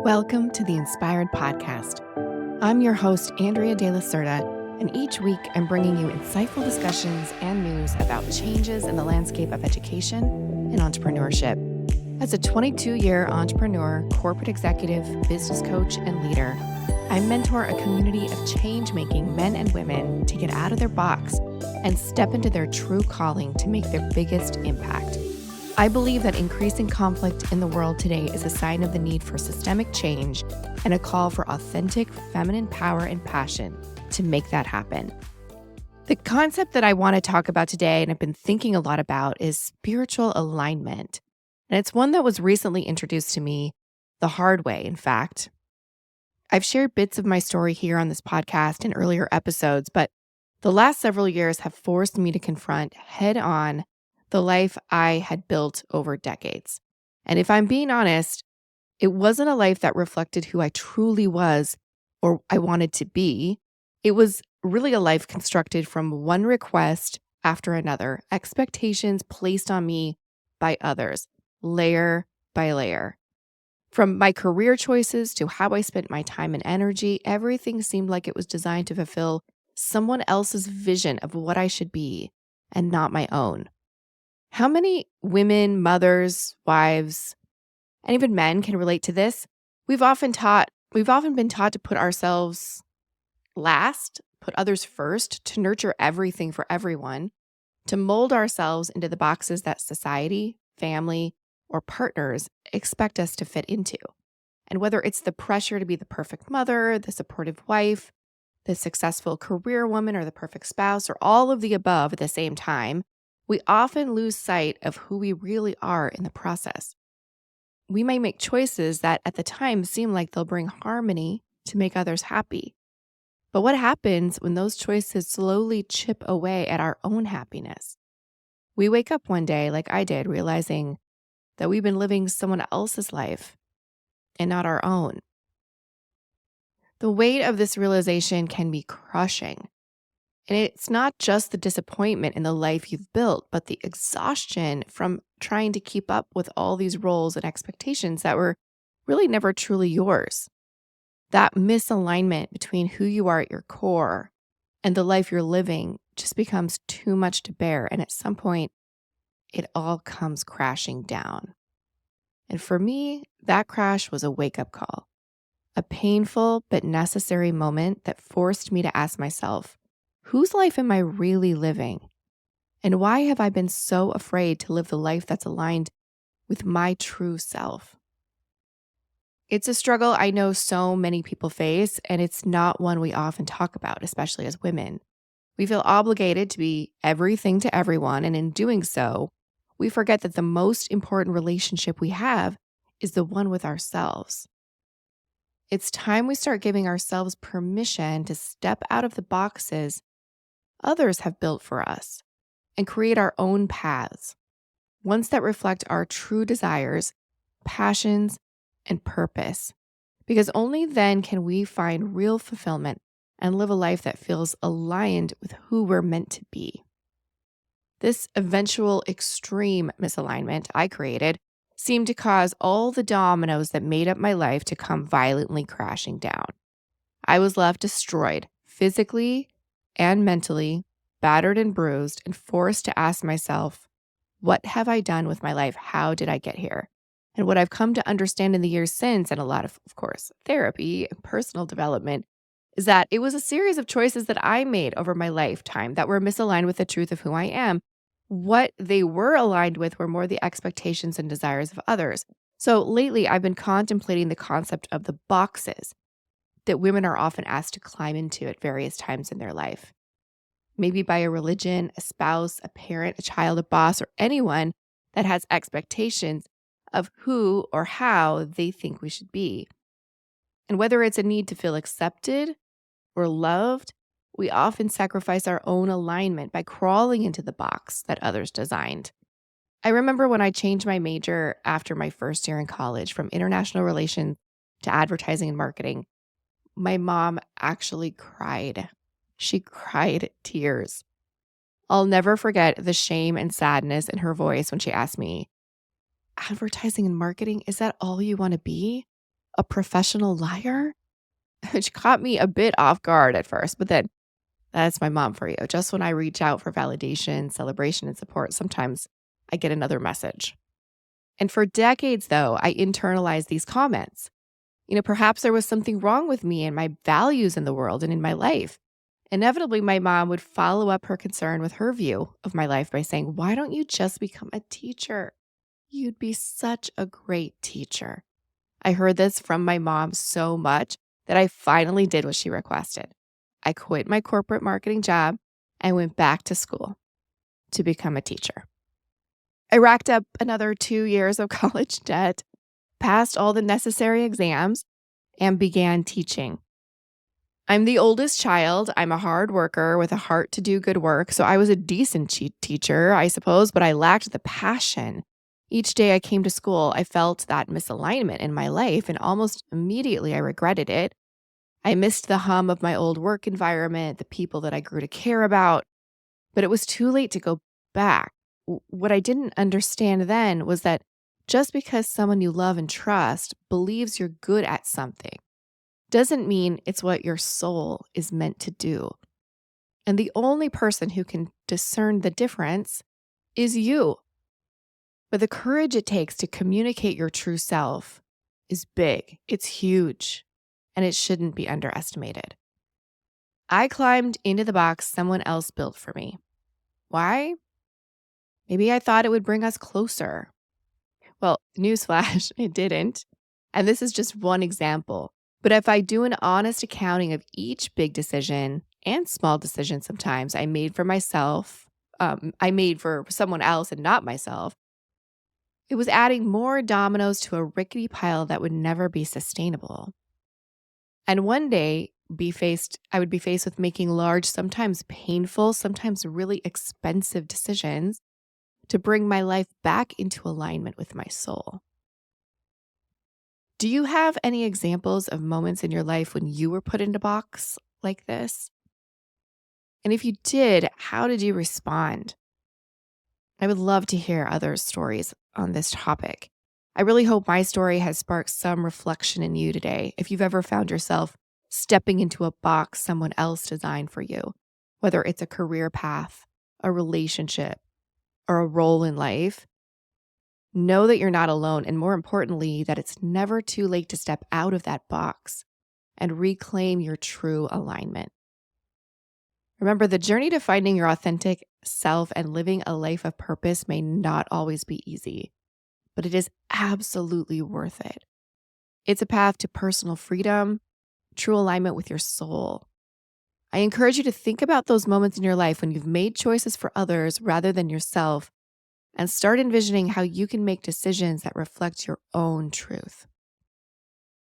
Welcome to the Inspired Podcast. I'm your host, Andrea De La Cerda, and each week I'm bringing you insightful discussions and news about changes in the landscape of education and entrepreneurship. As a 22-year entrepreneur, corporate executive, business coach, and leader, I mentor a community of change-making men and women to get out of their box and step into their true calling to make their biggest impact. I believe that increasing conflict in the world today is a sign of the need for systemic change and a call for authentic feminine power and passion to make that happen. The concept that I want to talk about today and I've been thinking a lot about is spiritual alignment. And it's one that was recently introduced to me the hard way, in fact. I've shared bits of my story here on this podcast in earlier episodes, but the last several years have forced me to confront head-on the life I had built over decades. And if I'm being honest, it wasn't a life that reflected who I truly was or I wanted to be. It was really a life constructed from one request after another, expectations placed on me by others, layer by layer. From my career choices to how I spent my time and energy, everything seemed like it was designed to fulfill someone else's vision of what I should be and not my own. How many women, mothers, wives, and even men can relate to this? We've often been taught to put ourselves last, put others first, to nurture everything for everyone, to mold ourselves into the boxes that society, family, or partners expect us to fit into. And whether it's the pressure to be the perfect mother, the supportive wife, the successful career woman, or the perfect spouse, or all of the above at the same time, we often lose sight of who we really are in the process. We may make choices that at the time seem like they'll bring harmony to make others happy. But what happens when those choices slowly chip away at our own happiness? We wake up one day, like I did, realizing that we've been living someone else's life and not our own. The weight of this realization can be crushing. And it's not just the disappointment in the life you've built, but the exhaustion from trying to keep up with all these roles and expectations that were really never truly yours. That misalignment between who you are at your core and the life you're living just becomes too much to bear. And at some point, it all comes crashing down. And for me, that crash was a wake-up call, a painful but necessary moment that forced me to ask myself, whose life am I really living? And why have I been so afraid to live the life that's aligned with my true self? It's a struggle I know so many people face, and it's not one we often talk about, especially as women. We feel obligated to be everything to everyone, and in doing so, we forget that the most important relationship we have is the one with ourselves. It's time we start giving ourselves permission to step out of the boxes others have built for us and create our own paths, ones that reflect our true desires, passions, and purpose. Because only then can we find real fulfillment and live a life that feels aligned with who we're meant to be. This eventual extreme misalignment I created seemed to cause all the dominoes that made up my life to come violently crashing down. I was left destroyed, physically and mentally, battered and bruised, and forced to ask myself, what have I done with my life? How did I get here? And what I've come to understand in the years since, and a lot of course, therapy and personal development, is that it was a series of choices that I made over my lifetime that were misaligned with the truth of who I am. What they were aligned with were more the expectations and desires of others. So lately, I've been contemplating the concept of the boxes that women are often asked to climb into at various times in their life. Maybe by a religion, a spouse, a parent, a child, a boss, or anyone that has expectations of who or how they think we should be. And whether it's a need to feel accepted or loved, we often sacrifice our own alignment by crawling into the box that others designed. I remember when I changed my major after my first year in college from international relations to advertising and marketing. My mom actually cried. She cried tears. I'll never forget the shame and sadness in her voice when she asked me, advertising and marketing, is that all you want to be? a professional liar, which caught me a bit off guard at first. But then that's my mom for you. Just when I reach out for validation, celebration, and support, sometimes I get another message. And for decades, though, I internalized these comments. Perhaps there was something wrong with me and my values in the world and in my life. Inevitably, my mom would follow up her concern with her view of my life by saying, "Why don't you just become a teacher? You'd be such a great teacher." I heard this from my mom so much that I finally did what she requested. I quit my corporate marketing job and went back to school to become a teacher. I racked up another 2 years of college debt, passed all the necessary exams, and began teaching. I'm the oldest child. I'm a hard worker with a heart to do good work. So I was a decent teacher, I suppose, but I lacked the passion. Each day I came to school, I felt that misalignment in my life, and almost immediately I regretted it. I missed the hum of my old work environment, the people that I grew to care about, but it was too late to go back. What I didn't understand then was that just because someone you love and trust believes you're good at something doesn't mean it's what your soul is meant to do. And the only person who can discern the difference is you. But the courage it takes to communicate your true self is big. It's huge, and it shouldn't be underestimated. I climbed into the box someone else built for me. Why? Maybe I thought it would bring us closer. Well, newsflash, it didn't. And this is just one example. But if I do an honest accounting of each big decision and small decision sometimes I made for myself, I made for someone else and not myself, it was adding more dominoes to a rickety pile that would never be sustainable. And one day, I would be faced with making large, sometimes painful, sometimes really expensive decisions to bring my life back into alignment with my soul. Do you have any examples of moments in your life when you were put into a box like this? And if you did, how did you respond? I would love to hear others' stories on this topic. I really hope my story has sparked some reflection in you today. If you've ever found yourself stepping into a box someone else designed for you, whether it's a career path, a relationship, or a role in life, know that you're not alone, and more importantly, that it's never too late to step out of that box and reclaim your true alignment. Remember, the journey to finding your authentic self and living a life of purpose may not always be easy, but it is absolutely worth it. It's a path to personal freedom, true alignment with your soul. I encourage you to think about those moments in your life when you've made choices for others rather than yourself, and start envisioning how you can make decisions that reflect your own truth.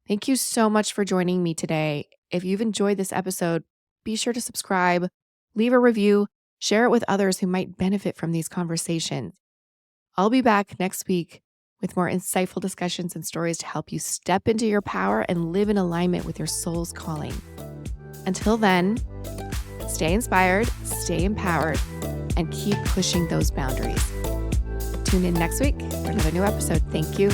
Thank you so much for joining me today. If you've enjoyed this episode, be sure to subscribe, leave a review, share it with others who might benefit from these conversations. I'll be back next week with more insightful discussions and stories to help you step into your power and live in alignment with your soul's calling. Until then, stay inspired, stay empowered, and keep pushing those boundaries. Tune in next week for another new episode. Thank you.